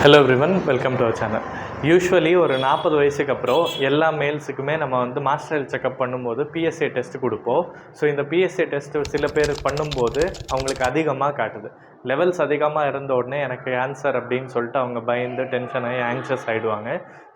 Hello everyone, welcome to our channel. Usually ஒரு 40 வயசுக்கு அப்புறம் எல்லா மேல்ஸுக்குமே நம்ம வந்து மாஸ்டர் ஹெல்த் செக்அப் பண்ணும்போது பிஎஸ்ஏ டெஸ்ட் கொடுப்போம். ஸோ இந்த பிஎஸ்ஏ டெஸ்ட்டு சில பேர் பண்ணும்போது அவங்களுக்கு அதிகமாக காட்டுது. லெவல்ஸ் அதிகமாக இருந்த உடனே எனக்கு கேன்சர் அப்படின்னு சொல்லிட்டு அவங்க பயந்து டென்ஷன் ஆகி ஆங்ஷியஸ் ஆகிடுவாங்க.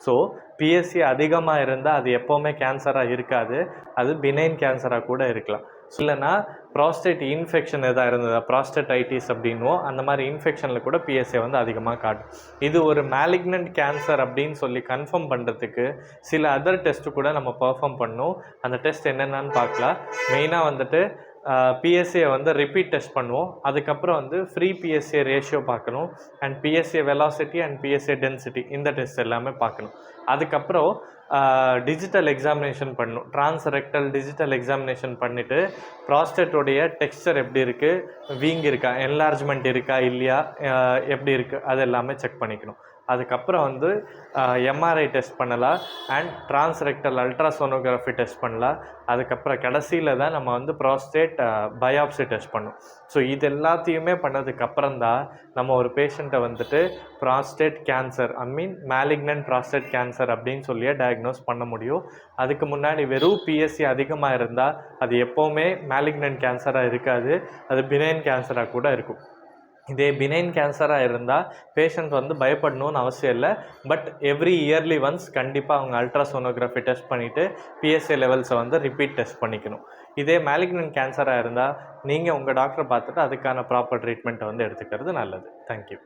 ஸோ பிஎஸ்சி அதிகமாக இருந்தால் அது எப்போவுமே கேன்சராக இருக்காது, அது பினைன் கேன்சராக கூட இருக்கலாம். இல்லைனா ப்ராஸ்டேட் இன்ஃபெக்ஷன் எதாவது இருந்ததா, ப்ராஸ்டேட்டைட்டிஸ் அப்படின்வோம், அந்த மாதிரி இன்ஃபெக்ஷனில் கூட பிஎஸ்ஏ வந்து அதிகமாக காட்டும். இது ஒரு மேலிக்னன்ட் கேன்சர் அப்படின்னு சொல்லி கன்ஃபார்ம் பண்ணுறதுக்கு சில அதர் டெஸ்ட்டு கூட நம்ம பெர்ஃபார்ம் பண்ணணும். அந்த டெஸ்ட் என்னென்னு பார்க்கலாம். மெயினாக வந்துட்டு பிஎஸ்ஏ வந்து ரிப்பீட் டெஸ்ட் பண்ணுவோம். அதுக்கப்புறம் வந்து ஃப்ரீ பிஎஸ்ஏ ரேஷியோ பார்க்கணும், and PSA velocity and PSA density, இந்த டெஸ்ட் எல்லாமே பார்க்கணும். அதுக்கப்புறம் டிஜிட்டல் எக்ஸாமினேஷன் பண்ணணும். டிரான்ஸ்ரெக்டல் டிஜிட்டல் எக்ஸாமினேஷன் பண்ணிவிட்டு ப்ராஸ்டேட்டோடைய டெக்ஸ்சர் எப்படி இருக்குது, வீங் இருக்கா, என்லார்ஜ்மெண்ட் இருக்கா இல்லையா, எப்படி இருக்குது, அது எல்லாமே செக் பண்ணிக்கணும். அதுக்கப்புறம் வந்து எம்ஆர்ஐ டெஸ்ட் பண்ணலாம், அண்ட் டிரான்ஸ்ரெக்டல் அல்ட்ராசோனோகிராஃபி டெஸ்ட் பண்ணலாம். அதுக்கப்புறம் கடைசியில் தான் நம்ம வந்து ப்ராஸ்டேட் பயாப்சி டெஸ்ட் பண்ணணும். ஸோ இது எல்லாத்தையுமே பண்ணதுக்கப்புறம் தான் நம்ம ஒரு பேஷண்ட்டை வந்துட்டு prostate cancer, malignant prostate cancer அப்படின்னு சொல்லியே டயக்னோஸ் பண்ண முடியும். அதுக்கு முன்னாடி வெறும் பிஎஸ்சி அதிகமாக இருந்தால் அது எப்போவுமே மேலிக்னன்ட் கேன்சராக இருக்காது, அது பினைன் கேன்சராக கூட இருக்கும். இதே பினைன் கேன்சராக இருந்தால் பேஷண்ட் வந்து பயப்படணும்னு அவசியம் இல்லை. பட் எவ்ரி இயர்லி ஒன்ஸ் கண்டிப்பாக அவங்க அல்ட்ராசோனோகிராஃபி டெஸ்ட் பண்ணிவிட்டு பிஎஸ்ஏ லெவல்ஸை வந்து ரிப்பீட் டெஸ்ட் பண்ணிக்கணும். இதே மேலிக்னன்ட் கேன்சராக இருந்தால் நீங்கள் உங்கள் டாக்டரை பார்த்துட்டு அதுக்கான ப்ராப்பர் ட்ரீட்மெண்ட்டை வந்து எடுத்துக்கிறது நல்லது. தேங்க்யூ.